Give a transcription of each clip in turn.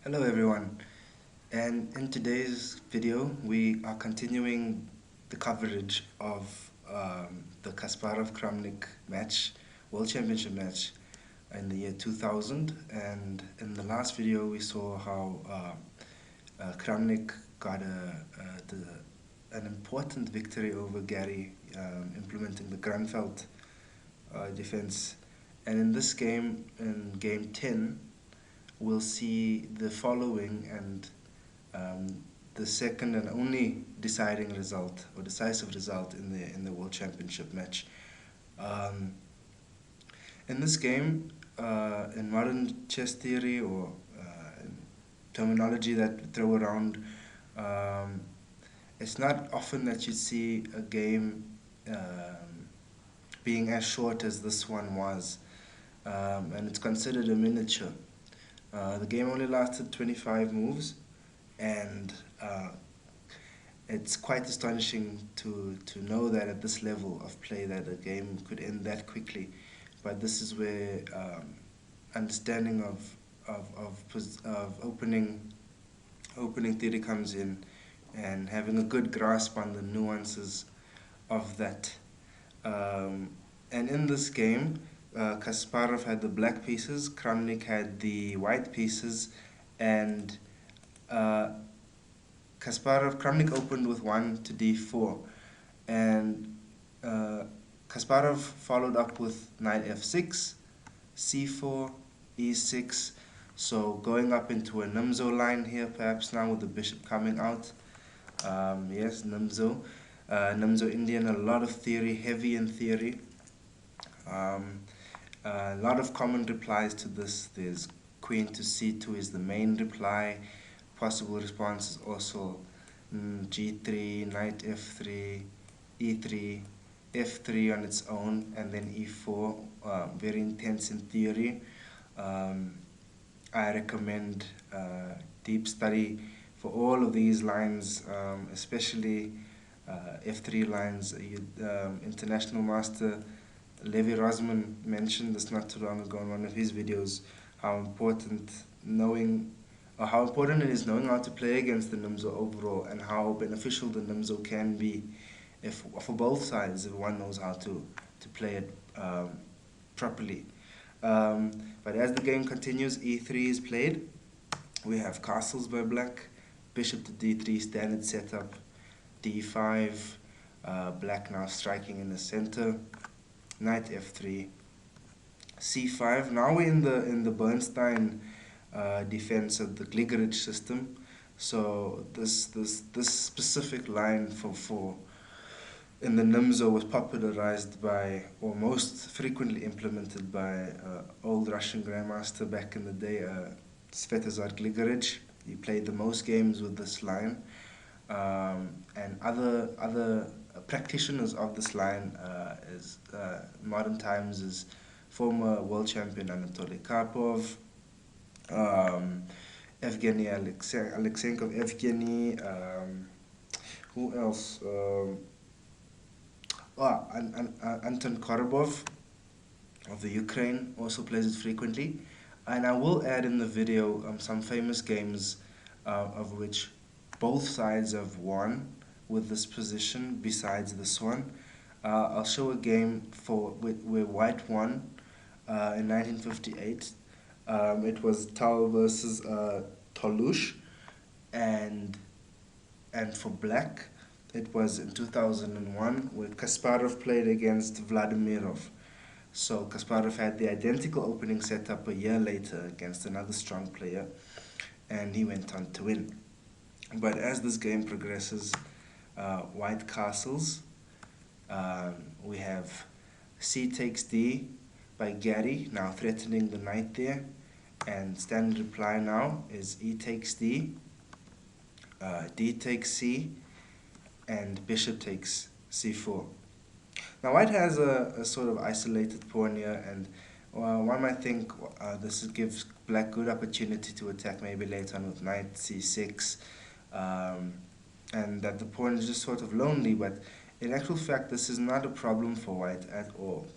Hello everyone, and in today's video we are continuing the coverage of the Kasparov-Kramnik match, World Championship match in the year 2000. And in the last video we saw how Kramnik got an important victory over Garry, implementing the Granfeld defense. And in this game, in game 10, we'll see the following and the second and only deciding result or decisive result in the World Championship match. In this game, in modern chess theory or terminology that we throw around, it's not often that you see a game being as short as this one was, and it's considered a miniature. The game only lasted 25 moves, and it's quite astonishing to know that at this level of play that a game could end that quickly. But this is where understanding of opening theory comes in, and having a good grasp on the nuances of that. And in this game, Kasparov had the black pieces, Kramnik had the white pieces, and Kramnik opened with 1 to d4, and Kasparov followed up with knight f6, c4, e6, so going up into a Nimzo line here perhaps now with the bishop coming out. Yes, Nimzo Indian, a lot of theory, heavy in theory. A lot of common replies to this. There's queen to c2 is the main reply. Possible responses also g3, knight f3, e3, f3 on its own, and then e4. Very intense in theory. I recommend deep study for all of these lines, especially f3 lines. International master Levi Rosman mentioned this not too long ago in one of his videos, how important it is knowing how to play against the Nimzo overall, and how beneficial the Nimzo can be for both sides if one knows how to play it properly. But as the game continues, e3 is played. We have castles by black, bishop to d3, standard setup, d5, black now striking in the center, knight f3, c5. Now we're in the Bernstein defense of the Kh8 system. So this specific line for in the Nimzo was popularized by, or most frequently implemented by, old Russian grandmaster back in the day, Svetozar Kh8. He played the most games with this line, and other practitioners of this line is modern times is former world champion Anatoly Karpov, Evgeny Aleksenkov, who else? Anton Korobov of the Ukraine also plays it frequently. And I will add in the video some famous games of which both sides have won with this position besides this one. I'll show a game where white won in 1958. It was Tal versus Tolush, and for black it was in 2001 where Kasparov played against Vladimir. So Kasparov had the identical opening setup a year later against another strong player, and he went on to win. But as this game progresses, white castles, we have c takes d by Garry, now threatening the knight there, and standard reply now is e takes d, d takes c, and bishop takes c4. Now white has a sort of isolated pawn here, and one might think this gives black good opportunity to attack maybe later on with knight c6, and that the pawn is just sort of lonely, but in actual fact this is not a problem for white at all,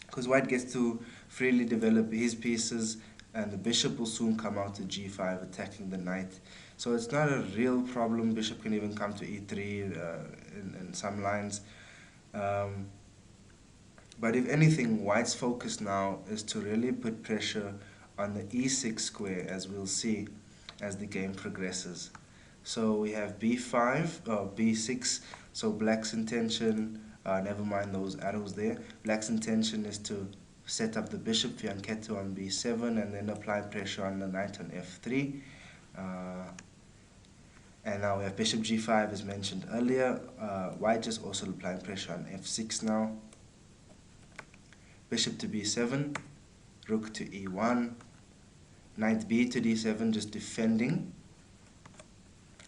because white gets to freely develop his pieces and the bishop will soon come out to g5, attacking the knight. So it's not a real problem. Bishop can even come to e3 in some lines. But if anything, white's focus now is to really put pressure on the e6 square, as we'll see as the game progresses. So we have b5, or b6, so black's intention, never mind those arrows there, black's intention is to set up the bishop fianchetto on b7 and then apply pressure on the knight on f3. And now we have bishop g5 as mentioned earlier. White is also applying pressure on f6 now. Bishop to b7, rook to e1, knight b to d7, just defending.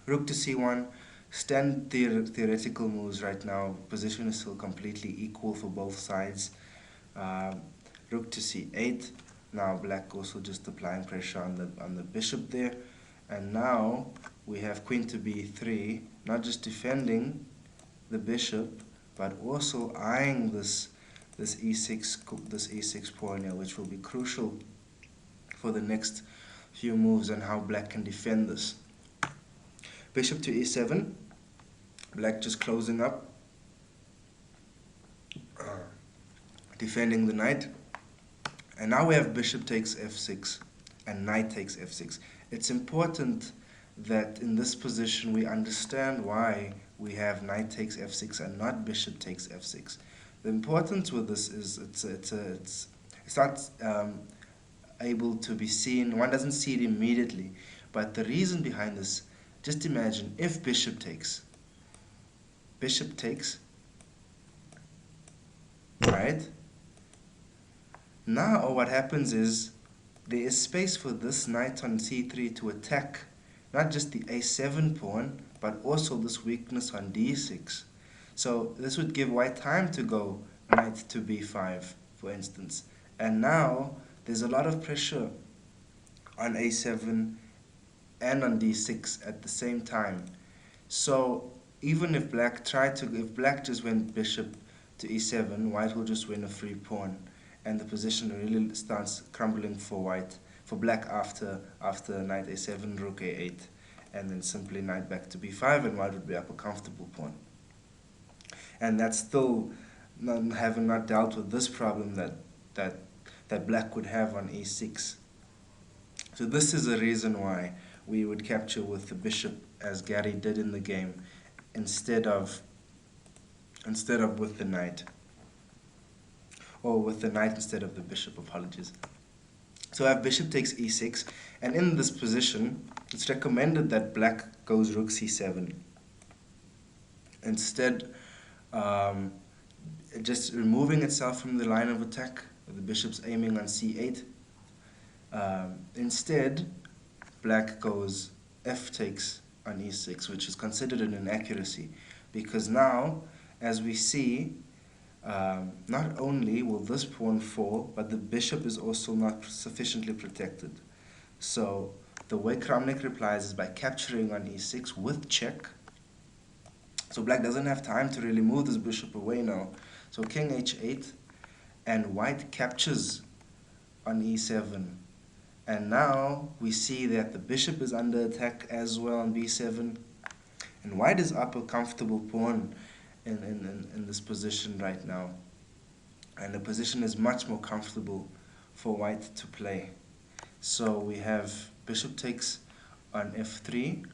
Rook to c1, standard theoretical moves right now. Position is still completely equal for both sides. Rook to c8. Now black also just applying pressure on the bishop there. And now we have queen to b3, not just defending the bishop, but also eyeing this e6 pawn here, which will be crucial for the next few moves and how black can defend this. Bishop to e7, black just closing up, defending the knight. And now we have bishop takes f6 and knight takes f6. It's important that in this position we understand why we have knight takes f6 and not bishop takes f6. The importance with this is it's not able to be seen. One doesn't see it immediately, but the reason behind this, just imagine if bishop takes, right? Now what happens is there is space for this knight on c3 to attack not just the a7 pawn, but also this weakness on d6. So this would give white time to go knight to b5, for instance. And now there's a lot of pressure on a7 and on d6 at the same time. So even if black just went bishop to e7, white will just win a free pawn, and the position really starts crumbling for black after knight a7, rook a8, and then simply knight back to b5, and white would be up a comfortable pawn. And that's still having not dealt with this problem that black would have on e6. So this is a reason why we would capture with the bishop, as Garry did in the game, instead of with the knight, or with the knight instead of the bishop, apologies. So I have bishop takes e6, and in this position it's recommended that black goes rook c7. Instead, just removing itself from the line of attack, the bishop's aiming on c8. Instead, black goes f takes on e6, which is considered an inaccuracy, because now, as we see, not only will this pawn fall, but the bishop is also not sufficiently protected. So the way Kramnik replies is by capturing on e6 with check. So black doesn't have time to really move this bishop away now. So king h8, and white captures on e7. And now we see that the bishop is under attack as well on b7. And white is up a comfortable pawn in this position right now. And the position is much more comfortable for white to play. So we have bishop takes on f3,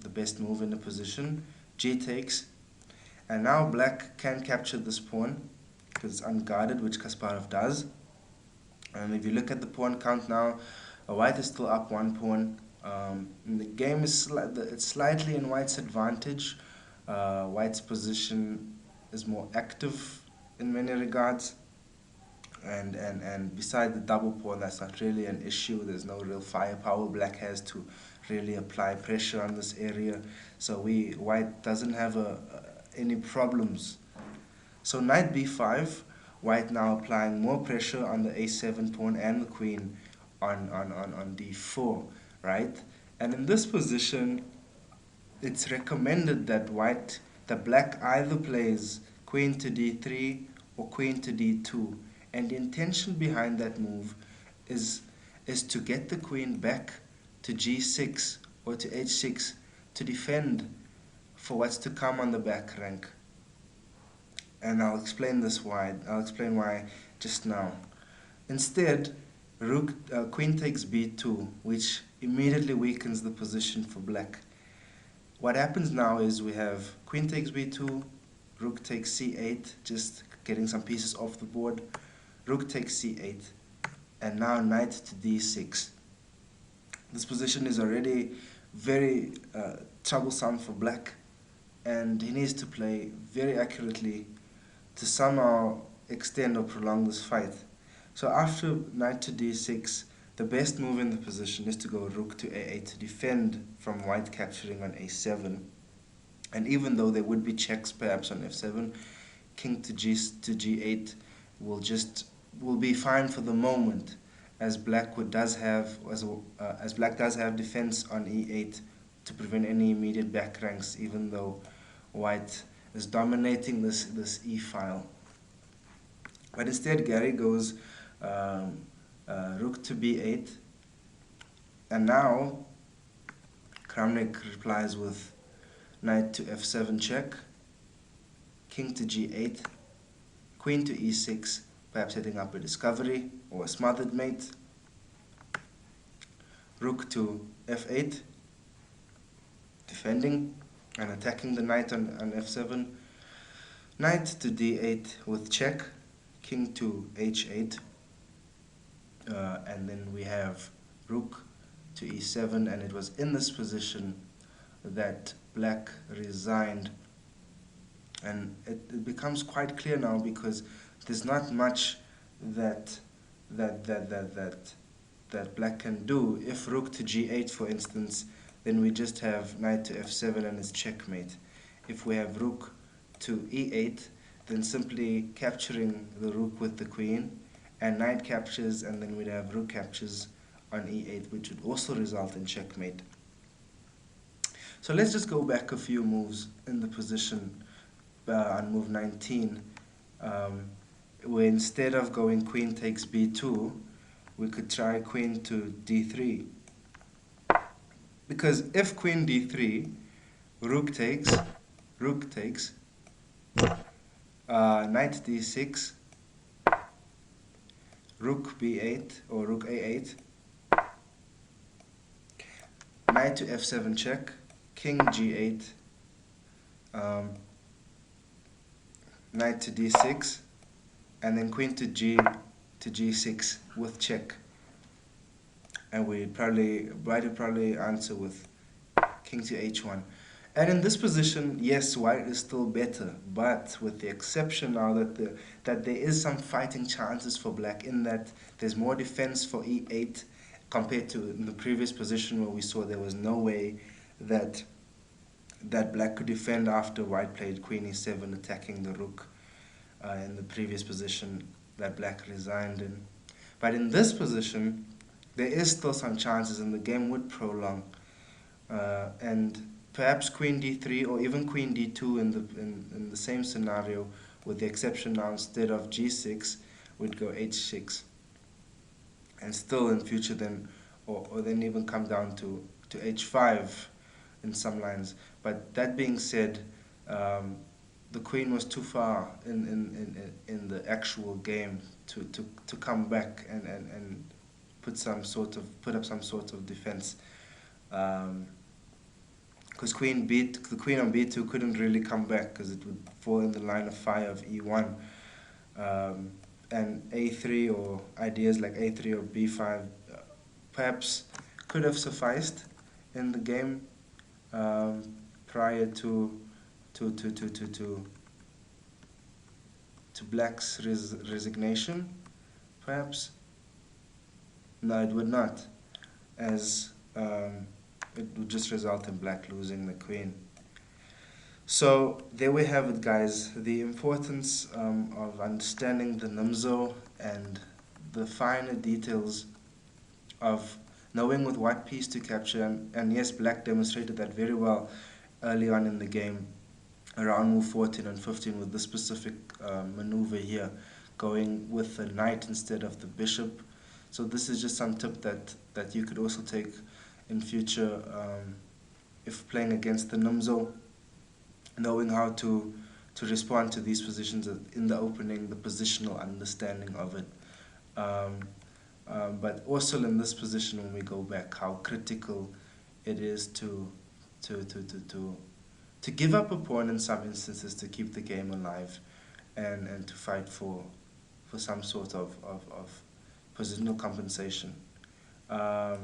the best move in the position, g takes, and now black can capture this pawn because it's unguarded, which Kasparov does. And if you look at the pawn count now, white is still up one pawn. The game is it's slightly in white's advantage. White's position is more active in many regards, and beside the double pawn, that's not really an issue. There's no real firepower black has to really apply pressure on this area, so white doesn't have any problems. So knight b5, white now applying more pressure on the a7 pawn and the queen on d4, right? And in this position, it's recommended that black either plays queen to d3 or queen to d2, and the intention behind that move is is to get the queen back to G6 or to H6 to defend for what's to come on the back rank. And I'll explain why just now. Instead, queen takes b2, which immediately weakens the position for black. What happens now is we have queen takes b2, rook takes c8, just getting some pieces off the board, rook takes c8, and now knight to d6. This position is already very troublesome for black, and he needs to play very accurately to somehow extend or prolong this fight. So after knight to d6, the best move in the position is to go rook to a8 to defend from white capturing on a7. And even though there would be checks perhaps on f7, king to g8 will be fine for the moment, as black does have defense on e8 to prevent any immediate back ranks, even though white is dominating this e file. But instead, Garry goes rook to b8, and now Kramnik replies with knight to f7 check, king to g8, queen to e6, perhaps setting up a discovery or a smothered mate, rook to f8, defending and attacking the knight on f7, knight to d8 with check, king to h8, and then we have rook to e7, and it was in this position that black resigned. And it becomes quite clear now, because there's not much that black can do. If rook to g8, for instance, then we just have knight to f7 and it's checkmate. If we have rook to e8, then simply capturing the rook with the queen, and knight captures, and then we'd have rook captures on e8, which would also result in checkmate. So let's just go back a few moves in the position on move 19, where instead of going queen takes b2, we could try queen to d3. Because if queen d3, rook takes, knight d6, rook b8 or rook a8, knight to f7 check, king g8, knight to d6, and then queen to g6 with check. And white would probably answer with king to h1. And in this position, yes, white is still better, but with the exception now that there is some fighting chances for black, in that there's more defense for e8 compared to in the previous position, where we saw there was no way that black could defend after white played queen e7, attacking the rook in the previous position that black resigned in. But in this position, there is still some chances, and the game would prolong. And perhaps queen d3 or even queen d2 in the same scenario, with the exception now instead of g6, we'd go h6. And still in future then, or then even come down to h5 in some lines. But that being said, the queen was too far in the actual game to come back and put up some sort of defense. Because the queen on b2 couldn't really come back, because it would fall in the line of fire of e1. And a3, or ideas like a3 or b5 perhaps could have sufficed in the game prior to black's resignation, perhaps. No, it would not, as it would just result in black losing the queen. So there we have it, guys, the importance of understanding the Nimzo and the finer details of knowing with what piece to capture. And yes, black demonstrated that very well early on in the game, around move 14 and 15, with this specific maneuver here, going with the knight instead of the bishop So this is just some tip that you could also take in future if playing against the Nimzo, knowing how to respond to these positions in the opening, the positional understanding of it. But also in this position, when we go back, how critical it is to give up a pawn in some instances to keep the game alive, and to fight for some sort of positional compensation. But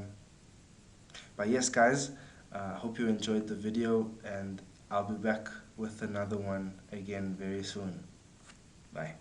yes, guys, I hope you enjoyed the video, and I'll be back with another one again very soon. Bye.